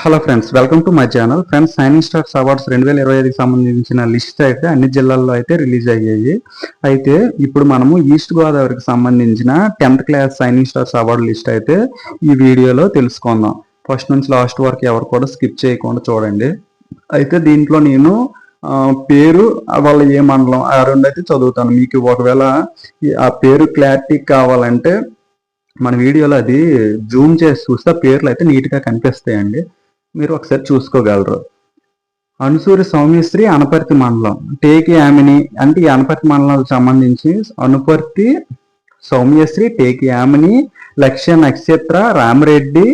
Hello friends, welcome to my channel. Friends, shining stars awards 2025కి సంబంధించిన list అయితే అన్ని జిల్లాల్లో అయితే రిలీజ్ అయ్యాయి. అయితే ఇప్పుడు మనము ఈస్ట్ గోదావరికి సంబంధించిన 10th class shining stars award list అయితే ఈ వీడియోలో తెలుసుకుందాం. ఫస్ట్ నుంచి లాస్ట్ వరకు ఎవరు కూడా స్కిప్ చేయకుండా చూడండి. అయితే దీంట్లో నేను పేరు, వాళ్ళ ఏ మండలం, ఆ రెండు అయితే చదువుతాను. మీకు ఒకవేళ ఆ పేరు క్లారిటీ కావాలంటే మన వీడియోలో అది జూమ్ చేసి చూస్తే పేర్లు అయితే నీట్గా కనిపిస్తాయండి, మీరు ఒకసారి చూసుకోగలరు. అనుసూరి సౌమ్యశ్రీ అనపర్తి మండలం. టేకి యామిని అంటే ఈ అనపర్తి మండలానికి సంబంధించి అనుపర్తి సౌమ్యశ్రీ, టేకి యామిని, లక్ష్య నక్షత్ర, రామరెడ్డి,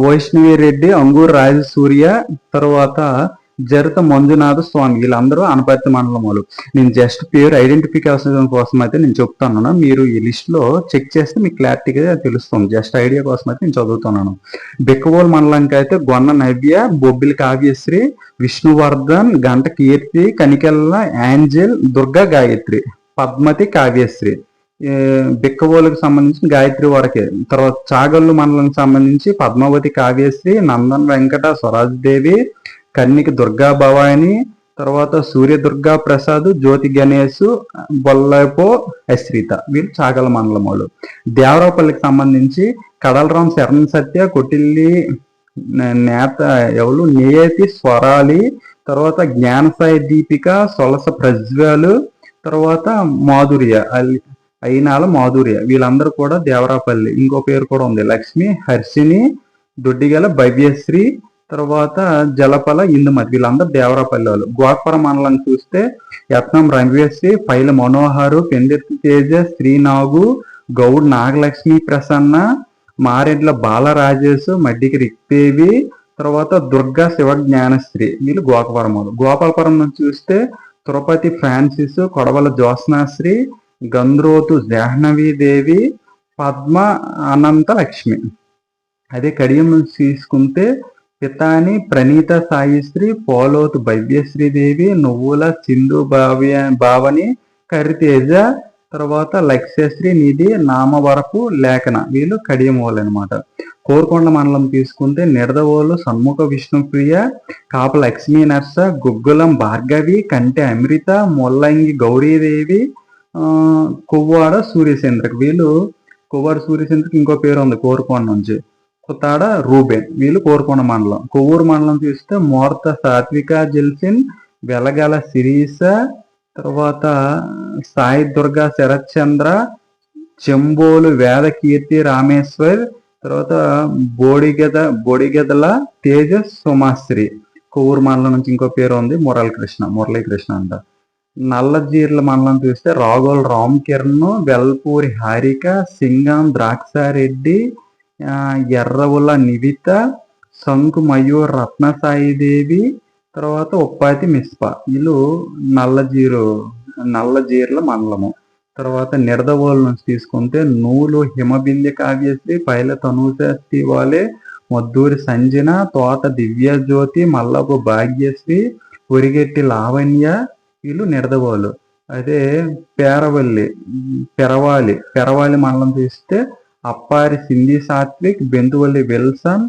వైష్ణవి రెడ్డి, అంగూరు రాజసూర్య, తర్వాత జరుత మంజునాథ స్వామి, వీళ్ళందరూ అనపర్తి మండలం వాళ్ళు. నేను జస్ట్ పేరు ఐడెంటిఫికేషన్ కోసం అయితే నేను చెప్తున్నాను. మీరు ఈ లిస్ట్ లో చెక్ చేస్తే మీకు క్లారిటీగా తెలుస్తుంది. జస్ట్ ఐడియా కోసం అయితే నేను చదువుతున్నాను. బిక్కవోలు మండలానికి అయితే గొన్న నవ్య, బొబ్బిలి కావ్యశ్రీ, విష్ణువర్ధన్, గంట కీర్తి, కనికెల్ల యాంజల్, దుర్గా గాయత్రి, పద్మతి కావ్యశ్రీ. బిక్కవోలుకి సంబంధించి గాయత్రి వరకే. తర్వాత చాగల్లు మండలానికి సంబంధించి పద్మావతి కావ్యశ్రీ, నందన్ వెంకట స్వరాజ్ దేవి, కన్నికి దుర్గా భవాని, తర్వాత సూర్య దుర్గా ప్రసాద్, జ్యోతి గణేష్, బొల్లపో అశ్రిత, వీళ్ళు చాగల మండలం వాళ్ళు. దేవరాపల్లికి సంబంధించి కడలరాం, శరణ్ సత్య, కొటిల్లి నేత ఎవరు నియతి స్వరాలి, తర్వాత జ్ఞానసాయి దీపిక, సొలస ప్రజ్వలు, తర్వాత మాధుర్య అయినాల మాధుర్య, వీళ్ళందరూ కూడా దేవరాపల్లి. ఇంకో పేరు కూడా ఉంది, లక్ష్మి, హర్షిని, దొడ్డిగల భవ్యశ్రీ, తర్వాత జలపల, ఇందుమతి, వీళ్ళందరూ దేవరాపల్లి వాళ్ళు. గోకపురం మండలం చూస్తే యత్నం రమ్యశ్రీ, పైల మనోహరు, పెందెత్తి తేజ, శ్రీనాగు, గౌడ్ నాగలక్ష్మి ప్రసన్న, మారెడ్ల బాలరాజేశ్, మడ్డికి రిక్దేవి, తర్వాత దుర్గా శివ జ్ఞానశ్రీ, వీళ్ళు గోకపురం వాళ్ళు. గోపాలపురం నుంచి చూస్తే తిరుపతి ఫ్రాన్సిస్, కొడవల జ్యోత్స్నాశ్రీ, గంధ్రోతు జాహ్నవీదేవి, పద్మ అనంత లక్ష్మి. అదే కడియం నుంచి తీసుకుంటే పితాని ప్రణీత సాయిశ్రీ, పోలోతు భవ్యశ్రీదేవి, నువ్వుల సింధు భావని, కరితేజ, తర్వాత లక్ష్యశ్రీ నిధి, నామవరపు లేఖన, వీళ్ళు కడియమోలు అనమాట. కోరుకొండ మండలం తీసుకుంటే నిడదవోలు సన్ముఖ విష్ణుప్రియ, కాప లక్ష్మీ నర్స, గుగ్గులం భార్గవి, కంటె అమృత, మొల్లంగి గౌరీదేవి, కొవ్వాడ సూర్యచంద్రకి, వీళ్ళు కొవ్వాడ సూర్యచంద్రకి ఇంకో పేరు ఉంది కోరుకొండ నుంచి, కుతాడ రూబెన్, వీళ్ళు కోరుకొండ మండలం. కొవ్వూరు మండలం చూస్తే మోర్త సాత్విక జెల్సిన్, వెలగల శిరీష, తర్వాత సాయి దుర్గా శరత్ చంద్ర, చెంబోలు వేదకీర్తి రామేశ్వర్, తర్వాత బోడిగెదల తేజస్ సోమాశ్రీ. కొవ్వూరు మండలం నుంచి ఇంకో పేరు ఉంది మురళీకృష్ణ అంట. నల్లజీర్ల మండలం చూస్తే రాఘోల్ రామ్ కిరణ్, వెల్పూరి హారిక, సింగం ద్రాక్షారెడ్డి, ఎర్రవుల నివిత, శంకు మయూర్ రత్నసాయిదేవి, తర్వాత ఉప్పాతి మిస్పా, వీళ్ళు నల్లజీర్ల మండలము. తర్వాత నిడదవోలు నుంచి తీసుకుంటే నూలు హిమబింద్య కావ్యశ్రీ, పైల తనూజ వాలే, మద్దూరి సంజన, తోట దివ్యజ్యోతి, మల్లపు భాగ్యశ్రీ, ఉరిగెట్టి లావణ్య, వీళ్ళు నిడదవోలు. అదే పెరవాలి మండలం చూస్తే అప్పారి సింధి సాత్విక్, బెంతువల్లి విల్సన్,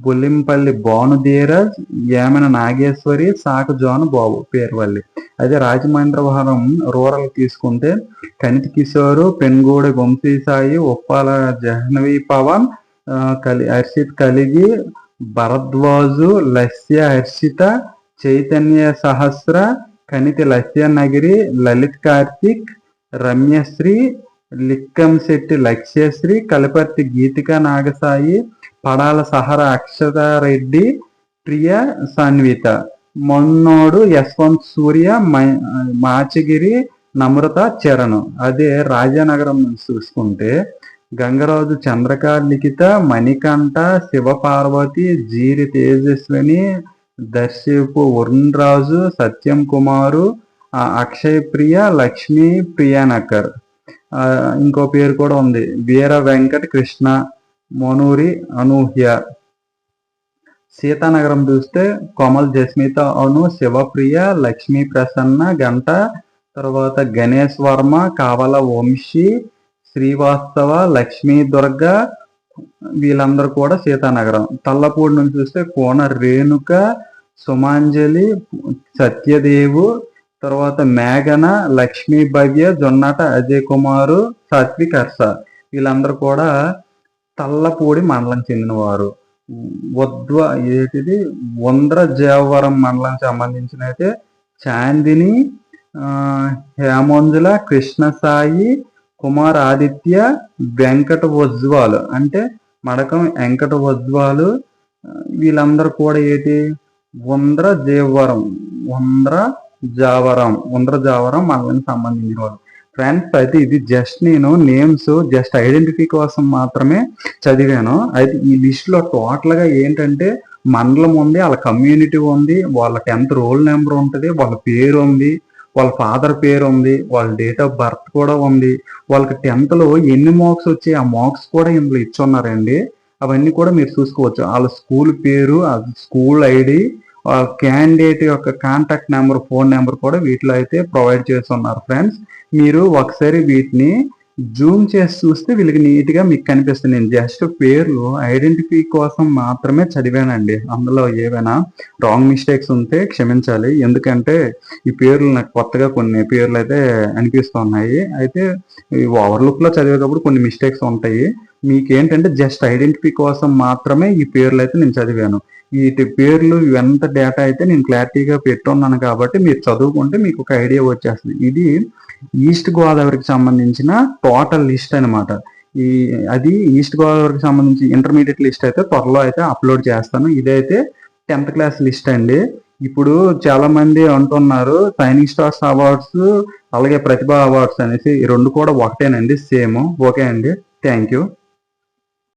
బుల్లింపల్లి భానుధీరజ్, ఏమన నాగేశ్వరి, సాకు జోన బాబు, పేరువల్లి. అదే రాజమహేంద్రవరం రూరల్ తీసుకుంటే కనితి కిషోరు, పెన్గూడి వంశీసాయి, ఉప్పాల జాహ్నవి పవన్, హర్షిత్ కలిగి, భరద్వాజు, లస్య హర్షిత, చైతన్య సహస్ర, కనితి లస్య నగిరి, లలిత్ కార్తిక్, రమ్యశ్రీ, లిక్కంశెట్టి లక్ష్యశ్రీ, కలిపర్తి గీతిక నాగసాయి, పడాల సహర అక్షతారెడ్డి, ప్రియ సాన్విత, మొన్నోడు యశ్వంత్ సూర్య, మాచగిరి నమ్రత చరణ్. అదే రాజానగరం నుంచి చూసుకుంటే గంగరాజు చంద్రకార్ లిఖిత, మణికంఠ, శివపార్వతి, జీరి తేజస్విని, దర్శిపు వరుణ్ రాజు, సత్యం కుమారు, అక్షయ్ ప్రియ, లక్ష్మీ ప్రియానకర్. ఇంకో పేరు కూడా ఉంది, వీర వెంకట కృష్ణ, మనూరి అనూహ్య. సీతానగరం చూస్తే కోమల్ జస్మిత అను, శివప్రియ, లక్ష్మీ ప్రసన్న గంట, తర్వాత గణేష్ వర్మ, కావల వంశీ, శ్రీవాస్తవ, లక్ష్మీ దుర్గ, వీళ్ళందరూ కూడా సీతానగరం. తల్లపూడి నుంచి చూస్తే కోన రేణుక, సుమాంజలి, సత్యదేవు, తర్వాత మేఘన, లక్ష్మీ భవ్య, జొన్నాట అజయ్ కుమారు, సాత్విక్ హర్ష వీళ్ళందరూ కూడా తల్లపూడి మండలం చెందినవారు. వంద్రజేవరం మండలం సంబంధించిన అయితే చాందిని, హేమంజుల, కృష్ణసాయి, కుమార్ ఆదిత్య, వెంకట ఉజ్వాలు అంటే మడకం వెంకట ఉజ్వాలు వీళ్ళందరూ కూడా వంద్రజావరం మండలానికి సంబంధించిన వాళ్ళు. ఫ్రెండ్స్ అయితే ఇది జస్ట్ నేను నేమ్స్ జస్ట్ ఐడెంటిఫై కోసం మాత్రమే చదివాను. అయితే ఈ లిస్ట్ లో టోటల్ గా ఏంటంటే మండలం ఉంది, వాళ్ళ కమ్యూనిటీ ఉంది, వాళ్ళ 10th రోల్ నెంబర్ ఉంటుంది, వాళ్ళ పేరు ఉంది, వాళ్ళ ఫాదర్ పేరు ఉంది, వాళ్ళ డేట్ ఆఫ్ బర్త్ కూడా ఉంది, వాళ్ళకి 10th లో ఎన్ని మార్క్స్ వచ్చాయి ఆ మార్క్స్ కూడా ఇందులో ఇచ్చున్నారండి. అవన్నీ కూడా మీరు చూసుకోవచ్చు. వాళ్ళ స్కూల్ పేరు, స్కూల్ ఐడి, క్యాండిడేట్ యొక్క కాంటాక్ట్ నెంబర్, ఫోన్ నెంబర్ కూడా వీటిలో అయితే ప్రొవైడ్ చేస్తున్నారు. ఫ్రెండ్స్ మీరు ఒకసారి వీటిని జూమ్ చేసి చూస్తే వీళ్ళకి నీట్ గా మీకు కనిపిస్తుంది. నేను జస్ట్ పేర్లు ఐడెంటిఫై కోసం మాత్రమే చదివానండి. అందులో ఏవైనా రాంగ్ మిస్టేక్స్ ఉంటే క్షమించాలి, ఎందుకంటే ఈ పేర్లు నాకు కొత్తగా కొన్ని పేర్లు అయితే అనిపిస్తున్నాయి. అయితే ఓవర్లుక్ లో చదివేటప్పుడు కొన్ని మిస్టేక్స్ ఉంటాయి. మీకేంటంటే జస్ట్ ఐడెంటిఫై కోసం మాత్రమే ఈ పేర్లు అయితే నేను చదివాను. వీటి పేర్లు ఎంత డేటా అయితే నేను క్లారిటీగా పెట్టున్నాను కాబట్టి మీరు చదువుకుంటే మీకు ఒక ఐడియా వచ్చేస్తుంది. ఇది ఈస్ట్ గోదావరికి సంబంధించిన టోటల్ లిస్ట్ అనమాట. అది ఈస్ట్ గోదావరికి సంబంధించి ఇంటర్మీడియట్ లిస్ట్ అయితే త్వరలో అయితే అప్లోడ్ చేస్తాను. ఇదైతే 10th క్లాస్ లిస్ట్ అండి. ఇప్పుడు చాలా మంది అంటున్నారు షైనింగ్ స్టార్స్ అవార్డ్స్ అలాగే ప్రతిభ అవార్డ్స్ అనేసి, ఈ రెండు కూడా ఒకటేనండి, సేమ్. ఓకే అండి, థ్యాంక్ యూ.